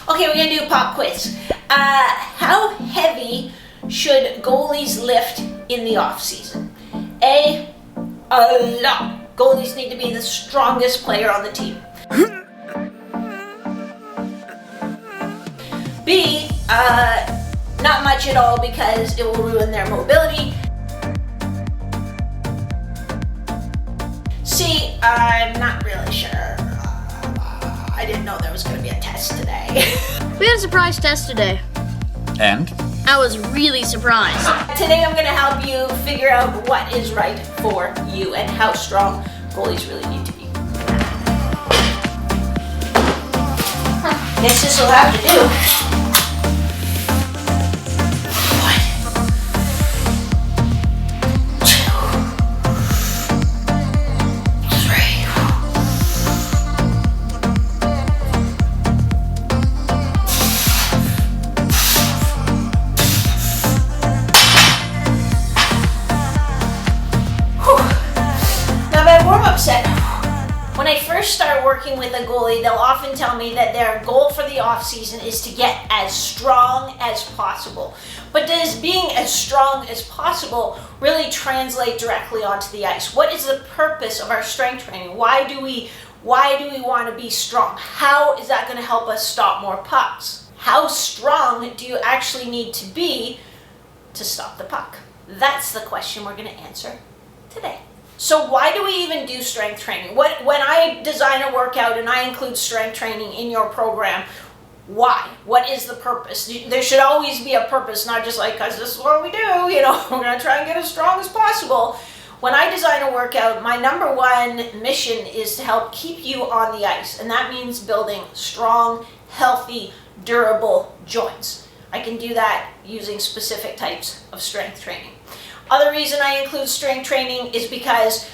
Okay, we're gonna do a pop quiz. How heavy should goalies lift in the off season? A lot. Goalies need to be the strongest player on the team. B, not much at all because it will ruin their mobility. C, I'm not really sure. I didn't know there was going to be a test today. We had a surprise test today. And? I was really surprised. Today I'm going to help you figure out what is right for you and how strong goalies really need to be. Guess this will have to do. When I first start working with a goalie, they'll often tell me that their goal for the off season is to get as strong as possible. But does being as strong as possible really translate directly onto the ice? What is the purpose of our strength training? Why do we want to be strong? How is that going to help us stop more pucks? How strong do you actually need to be to stop the puck? That's the question we're going to answer today. So why do we even do strength training? When I design a workout and I include strength training in your program, why? What is the purpose? There should always be a purpose, not just like, because this is what we do, we're going to try and get as strong as possible. When I design a workout, my number one mission is to help keep you on the ice, and that means building strong, healthy, durable joints. I can do that using specific types of strength training. Other reason I include strength training is because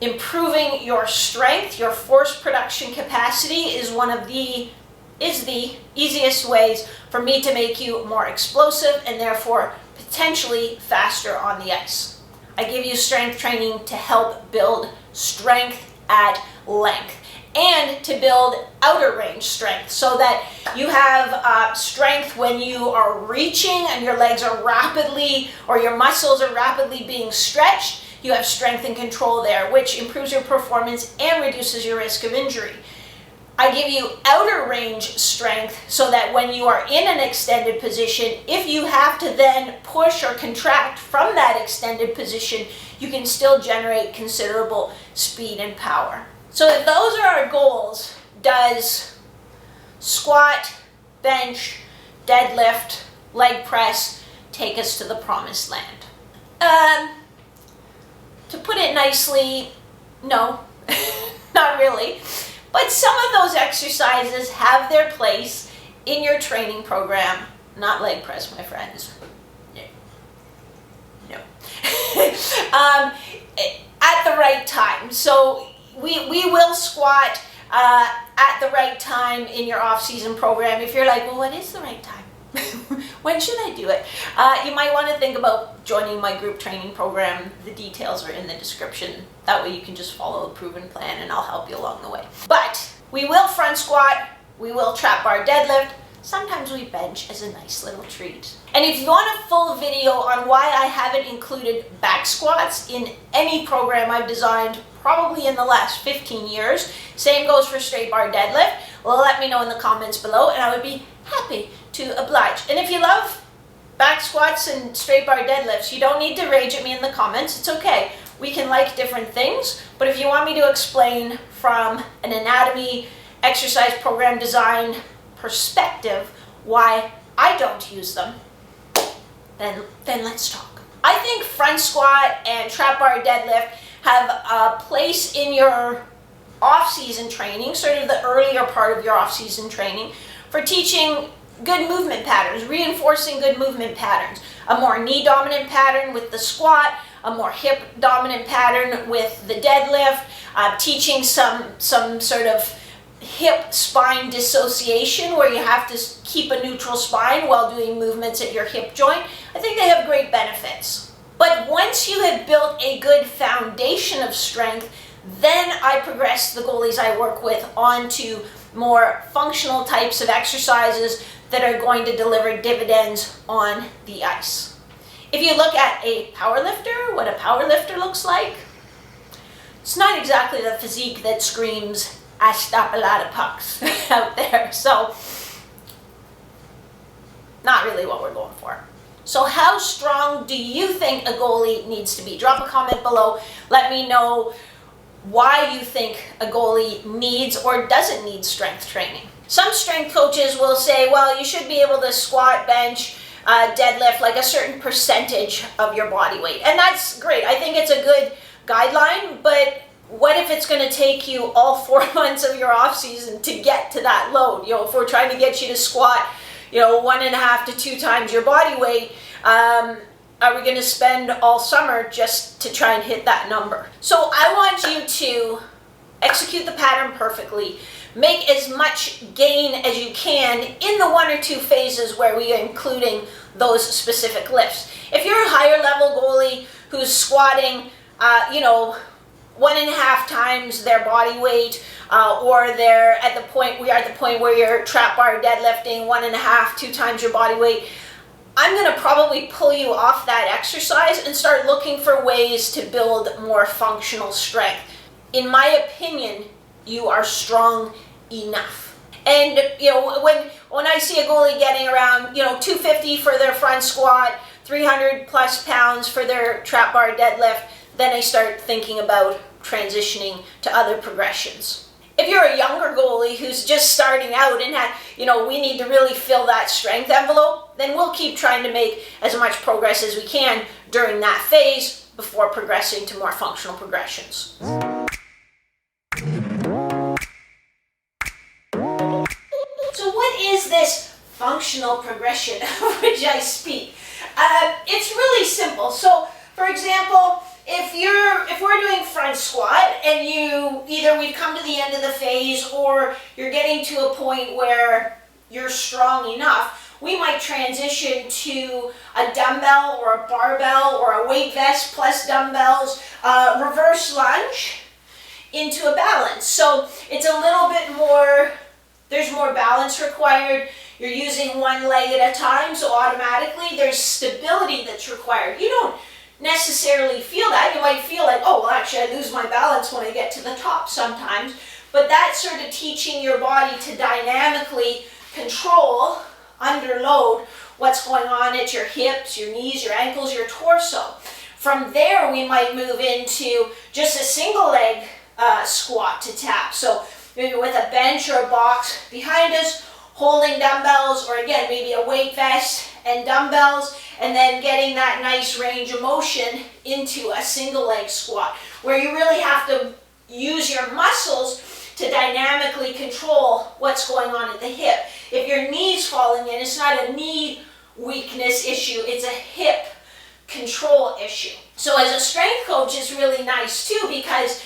improving your strength, your force production capacity is the easiest ways for me to make you more explosive and therefore potentially faster on the ice. I give you strength training to help build strength at length and to build outer range strength so that you have strength when you are reaching and your legs are rapidly, or your muscles are rapidly being stretched. You have strength and control there, which improves your performance and reduces your risk of injury. I give you outer range strength so that when you are in an extended position, if you have to then push or contract from that extended position, you can still generate considerable speed and power. So if those are our goals, does squat, bench, deadlift, leg press take us to the promised land? To put it nicely, no, not really. But some of those exercises have their place in your training program. Not leg press, my friends. No. At the right time. So we will squat at the right time in your off-season program. If you're like, well, what is the right time? When should I do it? You might want to think about joining my group training program. The details are in the description. That way you can just follow a proven plan and I'll help you along the way. But we will front squat, we will trap bar deadlift, sometimes we bench as a nice little treat. And if you want a full video on why I haven't included back squats in any program I've designed probably in the last 15 years, same goes for straight bar deadlift, let me know in the comments below and I would be happy to oblige. And if you love back squats and straight bar deadlifts, you don't need to rage at me in the comments, it's okay. We can like different things, but if you want me to explain from an anatomy, exercise program design perspective why I don't use them, then let's talk. I think front squat and trap bar deadlift have a place in your off-season training, sort of the earlier part of your off-season training, for teaching good movement patterns, reinforcing good movement patterns. A more knee-dominant pattern with the squat, a more hip-dominant pattern with the deadlift, teaching some sort of hip-spine dissociation where you have to keep a neutral spine while doing movements at your hip joint. I think they have great benefits. But once you have built a good foundation of strength, then I progress the goalies I work with onto more functional types of exercises that are going to deliver dividends on the ice. If you look at a power lifter, what a power lifter looks like, it's not exactly the physique that screams, I stop a lot of pucks out there. So, not really what we're going for. So how strong do you think a goalie needs to be? Drop a comment below. Let me know why you think a goalie needs or doesn't need strength training. Some strength coaches will say, well, you should be able to squat, bench, deadlift like a certain percentage of your body weight. And that's great. I think it's a good guideline, but what if it's going to take you all 4 months of your off season to get to that load? You know, if we're trying to get you to squat, 1.5 to 2 times your body weight, are we going to spend all summer just to try and hit that number? So I want you to execute the pattern perfectly. Make as much gain as you can in the 1 or 2 phases where we are including those specific lifts. If you're a higher level goalie who's squatting, 1.5 times their body weight, or they're at the point where you're trap bar deadlifting 1.5, 2 times your body weight, I'm going to probably pull you off that exercise and start looking for ways to build more functional strength. In my opinion, you are strong enough. And when I see a goalie getting around 250 for their front squat, 300 plus pounds for their trap bar deadlift, then I start thinking about transitioning to other progressions. If you're a younger goalie who's just starting out and we need to really fill that strength envelope, then we'll keep trying to make as much progress as we can during that phase before progressing to more functional progressions. So what is this functional progression of which I speak? It's really simple. So, for example, if we're doing front squat and we've come to the end of the phase or you're getting to a point where you're strong enough, we might transition to a dumbbell or a barbell or a weight vest plus dumbbells, reverse lunge into a balance. So it's a little bit more, there's more balance required. You're using one leg at a time, so automatically there's stability that's required. You don't necessarily feel that. You might feel like, oh, well, actually I lose my balance when I get to the top sometimes, but that's sort of teaching your body to dynamically control under load what's going on at your hips, your knees, your ankles, your torso. From there, we might move into just a single leg squat to tap. So maybe with a bench or a box behind us, holding dumbbells, or again, maybe a weight vest and dumbbells, and then getting that nice range of motion into a single leg squat, where you really have to use your muscles to dynamically control what's going on at the hip. If your knee's falling in, it's not a knee weakness issue, it's a hip control issue. So as a strength coach, it's really nice too, because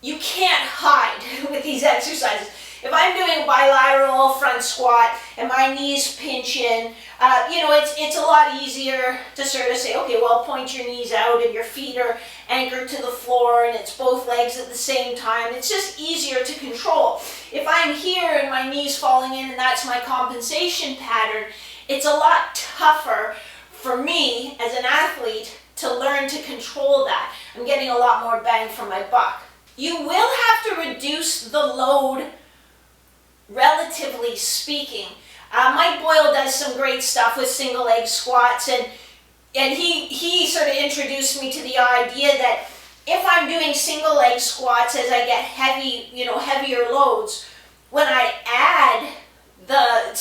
you can't hide with these exercises. If I'm doing bilateral front squat and my knees pinch in, it's a lot easier to sort of say, okay, well, point your knees out and your feet are anchored to the floor and it's both legs at the same time. It's just easier to control. If I'm here and my knees falling in and that's my compensation pattern, it's a lot tougher for me as an athlete to learn to control that. I'm getting a lot more bang for my buck. You will have to reduce the load, relatively speaking. Mike Boyle does some great stuff with single leg squats, and he sort of introduced me to the idea that if I'm doing single leg squats as I get heavier loads, when I add the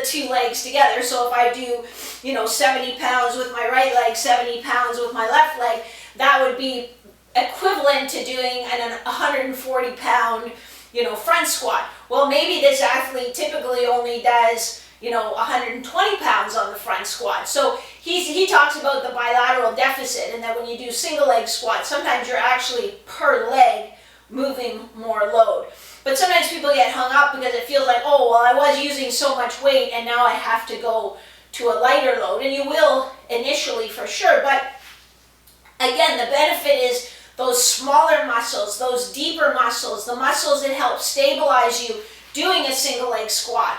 2 legs together, so if I do 70 pounds with my right leg, 70 pounds with my left leg, that would be equivalent to doing an 140 pound front squat. Well, maybe this athlete typically only does 120 pounds on the front squat. So he talks about the bilateral deficit, and that when you do single leg squats, sometimes you're actually per leg moving more load. But sometimes people get hung up because it feels like, oh, well, I was using so much weight and now I have to go to a lighter load. And you will initially for sure, but again, the benefit is those smaller muscles, those deeper muscles, the muscles that help stabilize you doing a single leg squat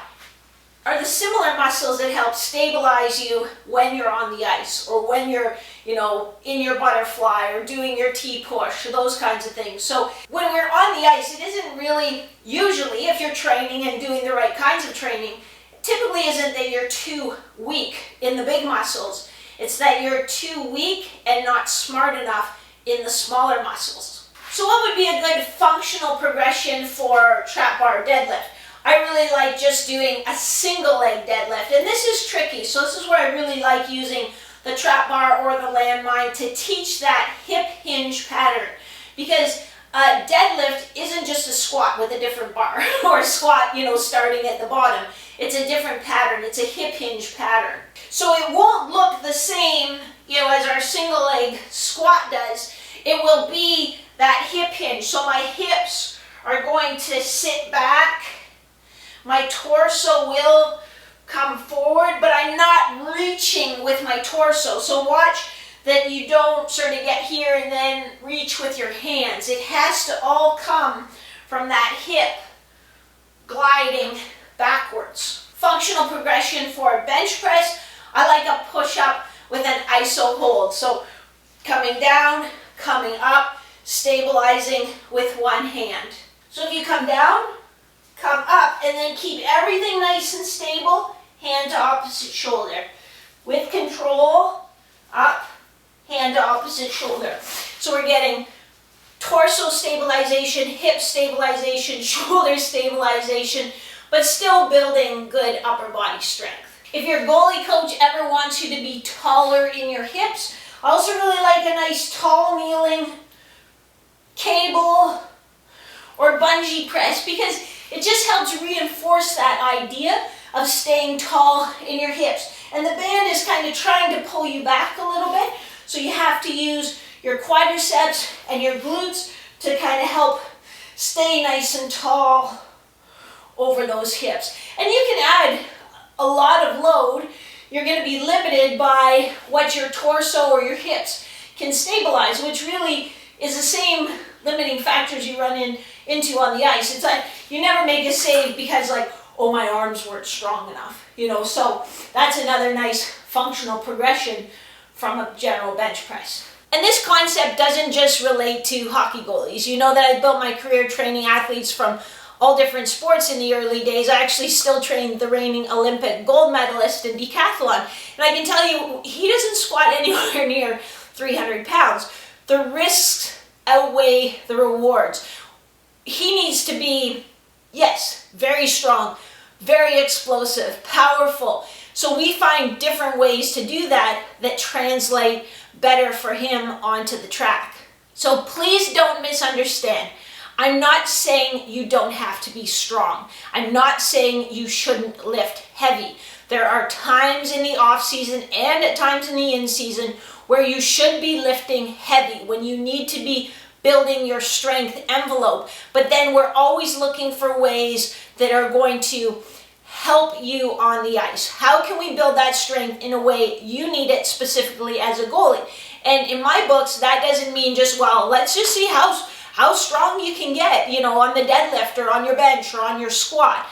are the similar muscles that help stabilize you when you're on the ice, or when you're, in your butterfly or doing your T-push, or those kinds of things. So when we're on the ice, it isn't really, usually, if you're training and doing the right kinds of training, it typically isn't that you're too weak in the big muscles. It's that you're too weak and not smart enough in the smaller muscles. So what would be a good functional progression for trap bar deadlift? I really like just doing a single leg deadlift, and this is tricky. So this is where I really like using the trap bar or the landmine to teach that hip hinge pattern, because deadlift isn't just a squat with a different bar or a squat, starting at the bottom. It's a different pattern. It's a hip hinge pattern. So it won't look the same, as our single leg squat does. It will be that hip hinge. So my hips are going to sit back. My torso will come forward, but I'm not reaching with my torso. So watch that you don't sort of get here and then reach with your hands. It has to all come from that hip gliding backwards. Functional progression for bench press, I like a push-up with an IsoHold. So coming down, coming up, stabilizing with one hand. So if you come down, come up, and then keep everything nice and stable, hand to opposite shoulder. With control, up, hand to opposite shoulder. So we're getting torso stabilization, hip stabilization, shoulder stabilization, but still building good upper body strength. If your goalie coach ever wants you to be taller in your hips, I also really like a nice tall kneeling cable or bungee press, because it just helps reinforce that idea of staying tall in your hips. And the band is kind of trying to pull you back a little bit, so you have to use your quadriceps and your glutes to kind of help stay nice and tall over those hips. And you can add a lot of load. You're going to be limited by what your torso or your hips can stabilize, which really is the same limiting factors you run into on the ice. It's like you never make a save because oh, my arms weren't strong enough, so that's another nice functional progression from a general bench press. And this concept doesn't just relate to hockey goalies. You know that I built my career training athletes from all different sports in the early days. I actually still train the reigning Olympic gold medalist in decathlon. And I can tell you, he doesn't squat anywhere near 300 pounds. The risks outweigh the rewards. He needs to be, yes, very strong, very explosive, powerful. So we find different ways to do that translate better for him onto the track. So please don't misunderstand. I'm not saying you don't have to be strong. I'm not saying you shouldn't lift heavy. There are times in the off season and at times in the in season where you should be lifting heavy, when you need to be building your strength envelope. But then we're always looking for ways that are going to help you on the ice. How can we build that strength in a way you need it specifically as a goalie? And in my books, that doesn't mean just, let's just see how strong you can get, on the deadlift or on your bench or on your squat.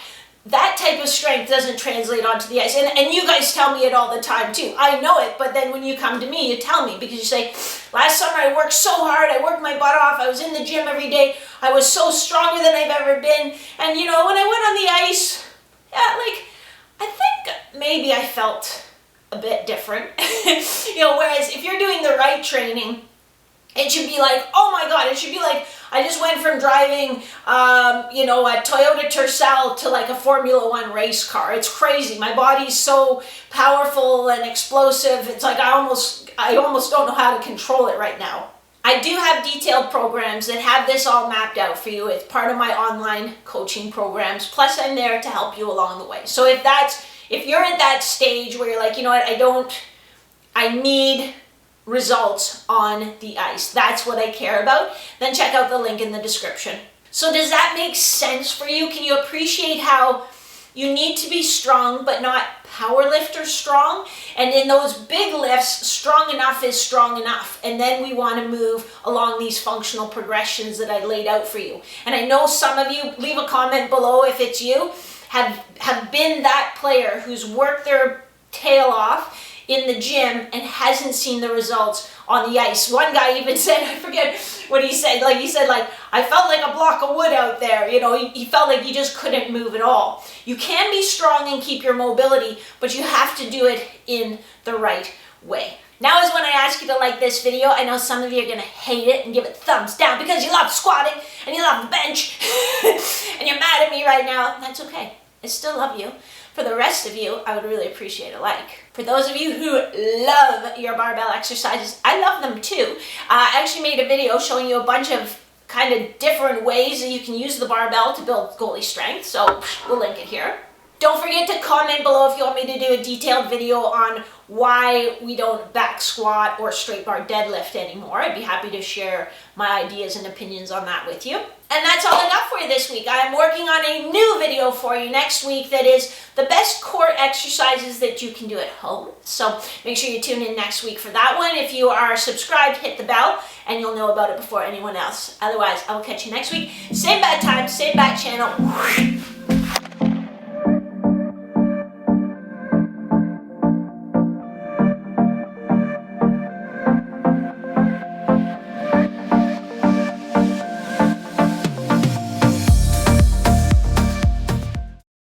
That type of strength doesn't translate onto the ice. And you guys tell me it all the time too. I know it, but then when you come to me, you tell me, because you say, last summer I worked so hard, I worked my butt off, I was in the gym every day, I was so stronger than I've ever been. And when I went on the ice, I think maybe I felt a bit different. Whereas if you're doing the right training, it should be like, oh my God, it should be like, I just went from driving, a Toyota Tercel to a Formula One race car. It's crazy. My body's so powerful and explosive. It's like I almost don't know how to control it right now. I do have detailed programs that have this all mapped out for you. It's part of my online coaching programs. Plus, I'm there to help you along the way. So if you're at that stage where you're like, I need results on the ice, that's what I care about, then check out the link in the description. So does that make sense for you? Can you appreciate how You need to be strong, but not powerlifter strong. And in those big lifts, strong enough is strong enough. And then we want to move along these functional progressions that I laid out for you. And I know some of you, leave a comment below if it's you, have been that player who's worked their tail off in the gym and hasn't seen the results on the ice. One guy even said, I forget what he said, I felt like a block of wood out there. You know, he felt like he just couldn't move at all. You can be strong and keep your mobility, but you have to do it in the right way. Now is when I ask you to like this video. I know some of you are going to hate it and give it thumbs down because you love squatting and you love the bench and you're mad at me right now. That's okay. I still love you. For the rest of you, I would really appreciate a like. For those of you who love your barbell exercises, I love them too. I actually made a video showing you a bunch of kind of different ways that you can use the barbell to build goalie strength, so we'll link it here. Don't forget to comment below if you want me to do a detailed video on why we don't back squat or straight bar deadlift anymore. I'd be happy to share my ideas and opinions on that with you. And that's all I got for you this week. I'm working on a new video for you next week that is the best core exercises that you can do at home. So make sure you tune in next week for that one. If you are subscribed, hit the bell and you'll know about it before anyone else. Otherwise, I will catch you next week. Same bad time, same bad channel.